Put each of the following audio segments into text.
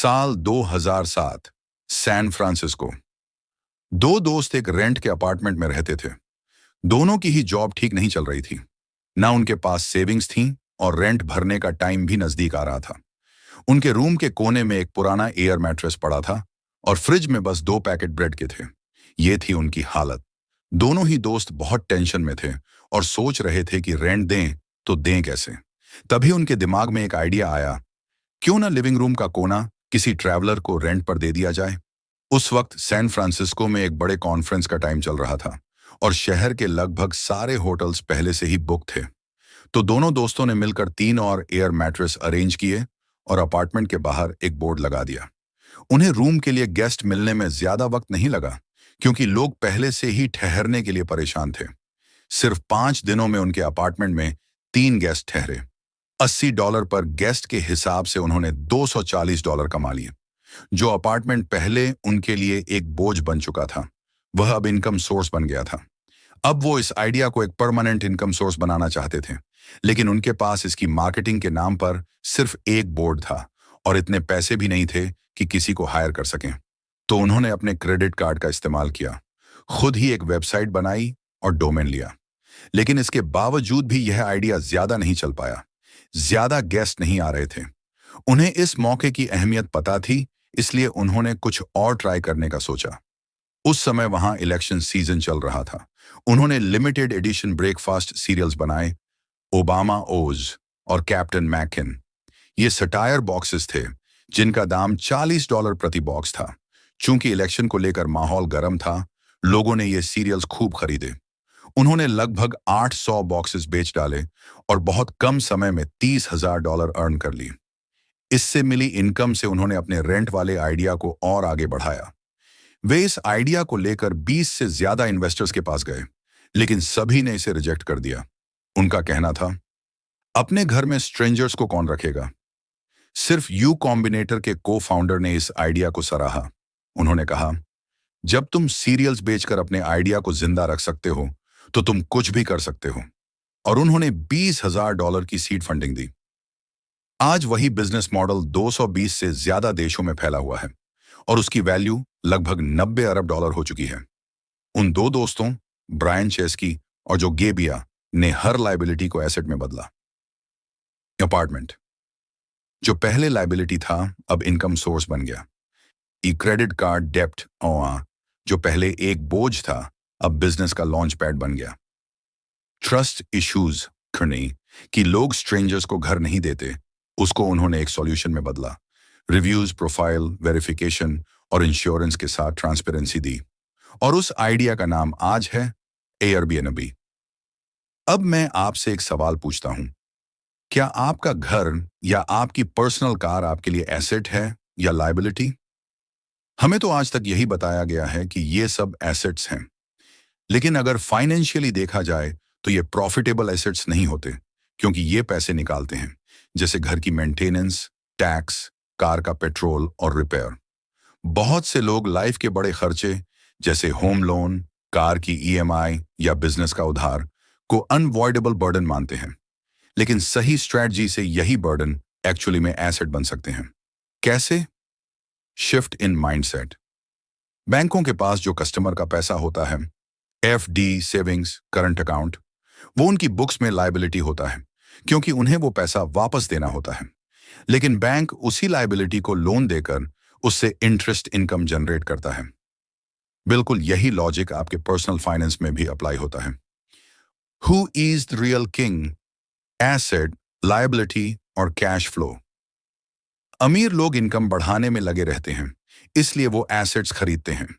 साल 2007, San Francisco. दो दोस्त एक रेंट के अपार्टमेंट में रहते थे। दोनों की ही जॉब ठीक नहीं चल रही थी। ना उनके पास सेविंग्स थी और रेंट भरने का टाइम भी नजदीक आ रहा था। उनके रूम के कोने में एक पुराना एयर मैट्रेस पड़ा था और फ्रिज में बस 2 पैकेट ब्रेड के थे। ये थी उनकी हालत। दोनों ही दोस्त बहुत टेंशन में थे और सोच रहे थे कि रेंट दें तो दें कैसे। तभी उनके दिमाग में एक आइडिया आया, क्यों ना लिविंग रूम का कोना किसी ट्रैवलर को रेंट पर दे दिया जाए। उस वक्त सैन फ्रांसिस्को में एक बड़े कॉन्फ्रेंस का टाइम चल रहा था और शहर के लगभग सारे होटल्स पहले से ही बुक थे। तो दोनों दोस्तों ने मिलकर 3 और एयर मैट्रेस अरेंज किए और अपार्टमेंट के बाहर एक बोर्ड लगा दिया। उन्हें रूम के लिए गेस्ट मिलने में ज्यादा वक्त नहीं लगा, क्योंकि लोग पहले से ही ठहरने के लिए परेशान थे। सिर्फ 5 दिनों में उनके अपार्टमेंट में 3 गेस्ट ठहरे। $80 पर गेस्ट के हिसाब से उन्होंने $240 कमा लिए। जो अपार्टमेंट पहले उनके लिए एक बोझ बन चुका था, वह अब इनकम सोर्स बन गया था। अब वो इस आइडिया को एक परमानेंट इनकम सोर्स बनाना चाहते थे, लेकिन उनके पास इसकी मार्केटिंग के नाम पर सिर्फ एक बोर्ड था और इतने पैसे भी नहीं थे कि किसी को हायर कर सकें। तो उन्होंने अपने क्रेडिट कार्ड का इस्तेमाल किया, खुद ही एक वेबसाइट बनाई और डोमेन लिया। लेकिन इसके बावजूद भी यह आइडिया ज्यादा नहीं चल पाया। ज्यादा गेस्ट नहीं आ रहे थे। उन्हें इस मौके की अहमियत पता थी, इसलिए उन्होंने कुछ और ट्राई करने का सोचा। उस समय वहां इलेक्शन सीजन चल रहा था। उन्होंने लिमिटेड एडिशन ब्रेकफास्ट सीरियल्स बनाए, ओबामा ओज और कैप्टन मैकिन। ये सटायर बॉक्सेस थे जिनका दाम $40 प्रति बॉक्स था। चूंकि इलेक्शन को लेकर माहौल गर्म था, लोगों ने ये सीरियल्स खूब खरीदे। उन्होंने लगभग 800 बॉक्सेस बेच डाले और बहुत कम समय में $30,000 अर्न कर लिए। इससे मिली इनकम से उन्होंने अपने रेंट वाले आइडिया को और आगे बढ़ाया। वे इस आइडिया को लेकर 20 से ज्यादा इन्वेस्टर्स के पास गए, लेकिन सभी ने इसे रिजेक्ट कर दिया। उनका कहना था, अपने घर में स्ट्रेंजर्स को कौन रखेगा। सिर्फ यू कॉम्बिनेटर के को फाउंडर ने इस आइडिया को सराहा। उन्होंने कहा, जब तुम सीरियल्स बेचकर अपने आइडिया को जिंदा रख सकते हो तो तुम कुछ भी कर सकते हो। और उन्होंने $20,000 की सीड फंडिंग दी। आज वही बिजनेस मॉडल 220 से ज्यादा देशों में फैला हुआ है और उसकी वैल्यू लगभग $90 अरब हो चुकी है। उन दो दोस्तों, ब्रायन चेस्की और जो गेबिया, ने हर लायबिलिटी को एसेट में बदला। अपार्टमेंट जो पहले लायबिलिटी था, अब इनकम सोर्स बन गया। ई क्रेडिट कार्ड डेप्ट जो पहले एक बोझ था, अब बिजनेस का लॉन्च पैड बन गया। ट्रस्ट इश्यूज करने कि लोग स्ट्रेंजर्स को घर नहीं देते, उसको उन्होंने एक सॉल्यूशन में बदला। रिव्यूज, प्रोफाइल वेरिफिकेशन और इंश्योरेंस के साथ ट्रांसपेरेंसी दी। और उस आइडिया का नाम आज है एयरबीएनबी। अब मैं आपसे एक सवाल पूछता हूं, क्या आपका घर या आपकी पर्सनल कार आपके लिए एसेट है या लायबिलिटी? हमें तो आज तक यही बताया गया है कि ये सब एसेट्स हैं, लेकिन अगर फाइनेंशियली देखा जाए तो ये प्रॉफिटेबल एसेट्स नहीं होते, क्योंकि ये पैसे निकालते हैं, जैसे घर की मेंटेनेंस, टैक्स, कार का पेट्रोल और रिपेयर। बहुत से लोग लाइफ के बड़े खर्चे जैसे होम लोन, कार की ईएमआई या बिजनेस का उधार को अनवॉइडेबल बर्डन मानते हैं, लेकिन सही स्ट्रेटजी से यही बर्डन एक्चुअली में एसेट बन सकते हैं। कैसे? Shift in mindset. बैंकों के पास जो कस्टमर का पैसा होता है, एफडी, सेविंग्स, करंट अकाउंट, वो उनकी बुक्स में लायबिलिटी होता है, क्योंकि उन्हें वो पैसा वापस देना होता है। लेकिन बैंक उसी लायबिलिटी को लोन देकर उससे इंटरेस्ट इनकम जनरेट करता है। बिल्कुल यही लॉजिक आपके पर्सनल फाइनेंस में भी अप्लाई होता है। Who is the real king? Asset, liability और कैश फ्लो। अमीर लोग इनकम बढ़ाने में लगे रहते हैं, इसलिए वो एसेट्स खरीदते हैं,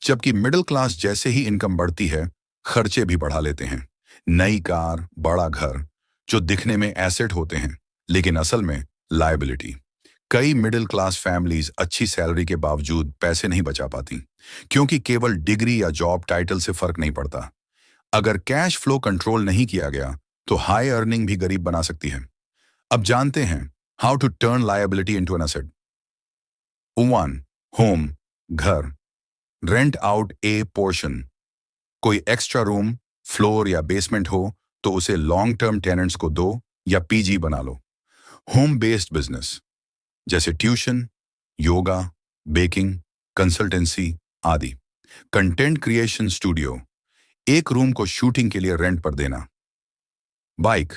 जबकि मिडिल क्लास जैसे ही इनकम बढ़ती है, खर्चे भी बढ़ा लेते हैं। नई कार, बड़ा घर, जो दिखने में एसेट होते हैं लेकिन असल में लायबिलिटी। कई मिडिल क्लास फैमिलीज अच्छी सैलरी के बावजूद पैसे नहीं बचा पाती, क्योंकि केवल डिग्री या जॉब टाइटल से फर्क नहीं पड़ता। अगर कैश फ्लो कंट्रोल नहीं किया गया तो हाई अर्निंग भी गरीब बना सकती है। अब जानते हैं how to turn liability into an asset. 1. Home, घर। Rent out a portion. कोई एक्स्ट्रा रूम, फ्लोर या बेसमेंट हो तो उसे लॉन्ग टर्म टेनेंट्स को दो या पीजी बना लो। होम बेस्ड बिजनेस जैसे ट्यूशन, योगा, बेकिंग, कंसल्टेंसी आदि। कंटेंट क्रिएशन स्टूडियो, एक रूम को शूटिंग के लिए रेंट पर देना। बाइक,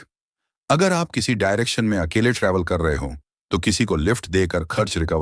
अगर आप किसी डायरेक्शन में अकेले ट्रैवल कर रहे हो तो किसी को लिफ्ट देकर खर्च रिकवर